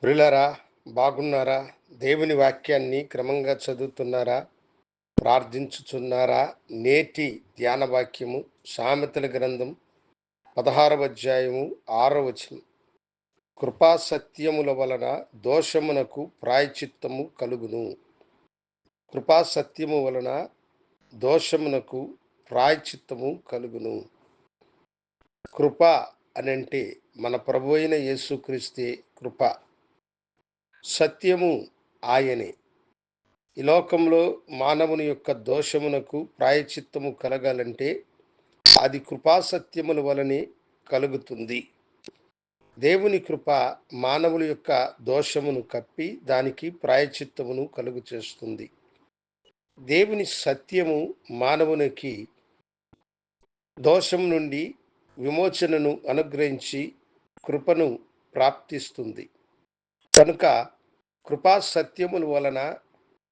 ప్రియులారా, బాగున్నారా? దేవుని వాక్యాన్ని క్రమంగా చదువుతున్నారా? ప్రార్థించుచున్నారా? నేటి ధ్యాన వాక్యము సామెతల గ్రంథం 16వ అధ్యాయము 6వ వచనం. కృపా సత్యముల వలన దోషమునకు ప్రాయశ్చిత్తము కలుగును. కృపా సత్యము వలన దోషమునకు ప్రాయశ్చిత్తము కలుగును. కృప అనంటే మన ప్రభు అయిన యేసుక్రీస్తే కృప. సత్యము ఆయనే. ఈ లోకంలో మానవుని యొక్క దోషమునకు ప్రాయశ్చిత్తము కలగాలంటే అది కృపాసత్యముల వలనే కలుగుతుంది. దేవుని కృప మానవుల యొక్క దోషమును కప్పి దానికి ప్రాయశ్చిత్తమును కలుగు చేస్తుంది. దేవుని సత్యము మానవునికి దోషం నుండి విమోచనను అనుగ్రహించి కృపను ప్రాప్తిస్తుంది. కనుక కృపా సత్యముల వలన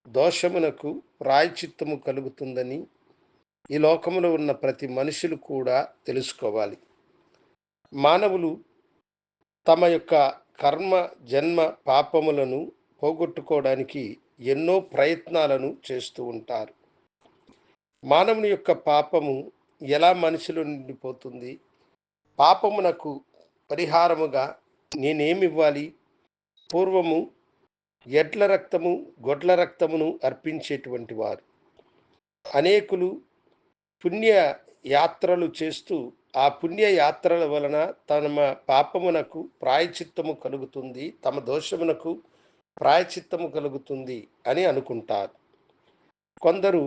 దోషమునకు ప్రాయశ్చిత్తము కలుగుతుందని ఈ లోకములో ఉన్న ప్రతి మనుషులు కూడా తెలుసుకోవాలి. మానవులు తమ యొక్క కర్మ జన్మ పాపములను పోగొట్టుకోవడానికి ఎన్నో ప్రయత్నాలను చేస్తూ ఉంటారు. మానవుని యొక్క పాపము ఎలా మనిషిలో నిండిపోతుంది? పాపమునకు పరిహారముగా నేనేమివ్వాలి? పూర్వము ఎడ్ల రక్తము గొడ్ల రక్తమును అర్పించేటువంటి వారు. అనేకులు పుణ్య యాత్రలు చేస్తూ ఆ పుణ్య యాత్రల వలన తమ పాపమునకు ప్రాయశ్చిత్తము కలుగుతుంది, తమ దోషమునకు ప్రాయశ్చిత్తము కలుగుతుంది అని అనుకుంటారు. కొందరు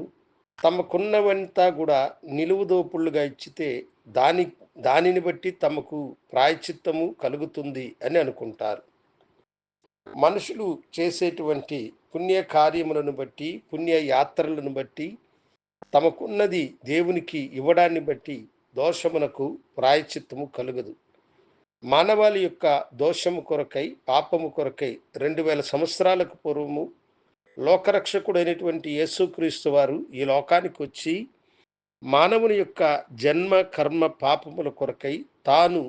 తమకున్నవంతా కూడా నిలువుదోపుళ్ళుగా ఇచ్చితే దానిని బట్టి తమకు ప్రాయశ్చిత్తము కలుగుతుంది అని అనుకుంటారు. మనుషులు చేసేటువంటి పుణ్య కార్యములను బట్టి, పుణ్య యాత్రలను బట్టి, తమకున్నది దేవునికి ఇవ్వడాన్ని బట్టి దోషమునకు ప్రాయశ్చిత్తము కలుగదు. మానవాళి యొక్క దోషము కొరకై, పాపము కొరకై 2000 సంవత్సరాలకు పూర్వము లోకరక్షకుడైనటువంటి యేసుక్రీస్తు వారు ఈ లోకానికి వచ్చి మానవుని యొక్క జన్మ కర్మ పాపముల కొరకై తాను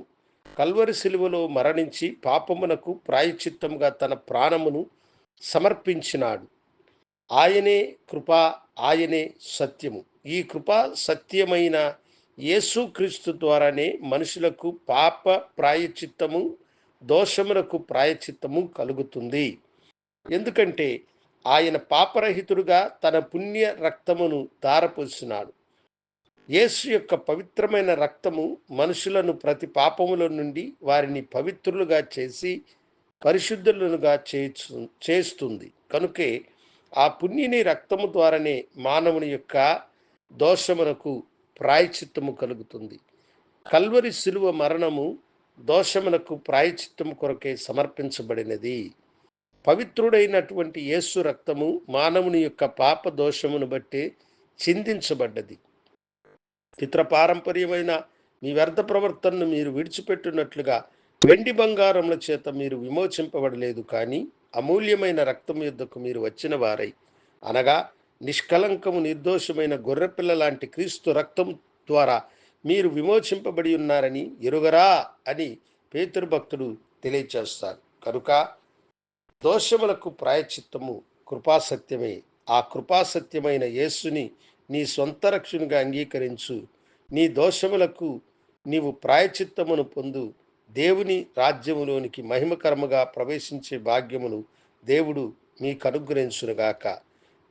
కల్వరి శిలువలో మరణించి పాపమునకు ప్రాయశ్చిత్తముగా తన ప్రాణమును సమర్పించినాడు. ఆయనే కృప, ఆయనే సత్యము. ఈ కృపా సత్యమైన యేసుక్రీస్తు ద్వారానే మనుషులకు పాప ప్రాయశ్చిత్తము, దోషమునకు ప్రాయశ్చిత్తము కలుగుతుంది. ఎందుకంటే ఆయన పాపరహితుడుగా తన పుణ్య రక్తమును ధారపోసినాడు. యేసు యొక్క పవిత్రమైన రక్తము మనుషులను ప్రతి పాపముల నుండి వారిని పవిత్రులుగా చేసి పరిశుద్ధులుగా చేస్తుంది. కనుకే ఆ పుణ్యుని రక్తము ద్వారానే మానవుని యొక్క దోషమునకు ప్రాయశ్చిత్తము కలుగుతుంది. కల్వరి శిలువ మరణము దోషమునకు ప్రాయశ్చిత్తము కొరకే సమర్పించబడినది. పవిత్రుడైనటువంటి యేసు రక్తము మానవుని యొక్క పాప దోషమును బట్టి చిందించబడ్డది. పితృపారంపర్యమైన మీ వ్యర్థ ప్రవర్తనను మీరు విడిచిపెట్టినట్లుగా వెండి బంగారముల చేత మీరు విమోచింపబడలేదు, కానీ అమూల్యమైన రక్తం యుద్ధకు మీరు వచ్చిన వారై, అనగా నిష్కలంకము నిర్దోషమైన గొర్రెపిల్ల లాంటి క్రీస్తు రక్తం ద్వారా మీరు విమోచింపబడి ఉన్నారని ఎరుగరా అని పేతురు భక్తుడు తెలియచేస్తారు. కనుక దోషములకు ప్రాయశ్చిత్తము కృపాసత్యమే. ఆ కృపాసత్యమైన యేసుని నీ సొంత రక్షణగా అంగీకరించు. నీ దోషములకు నీవు ప్రాయశ్చిత్తమును పొందు. దేవుని రాజ్యములోనికి మహిమకరముగా ప్రవేశించే భాగ్యమును దేవుడు మీకు అనుగ్రహించునుగాక.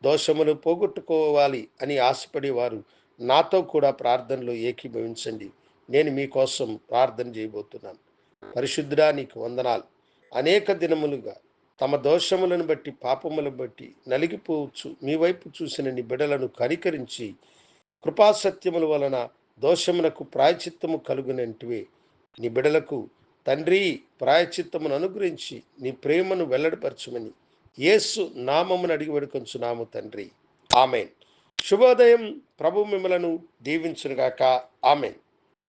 దోషములు పోగొట్టుకోవాలి అని ఆశపడేవారు నాతో కూడా ప్రార్థనలో ఏకీభవించండి. నేను మీకోసం ప్రార్థన చేయబోతున్నాను. పరిశుద్ధుడా, నీకు వందనాలు. అనేక దినములుగా తమ దోషములను బట్టి పాపములను బట్టి నలిగిపోవచ్చు మీ వైపు చూసిన నీ బిడ్డలను కనికరించి కృపాసత్యముల వలన దోషమునకు ప్రాయశ్చిత్తము కలుగునంటివే నీ బిడ్డలకు తండ్రి ప్రాయశ్చిత్తమును అనుగ్రహించి నీ ప్రేమను వెల్లడిపరచమని యేసు నామమును అడిగి వేడుకొంచున్నాము తండ్రి. ఆమెన్. శుభోదయం. ప్రభు మిమ్మలను దీవించునుగాక. ఆమెన్.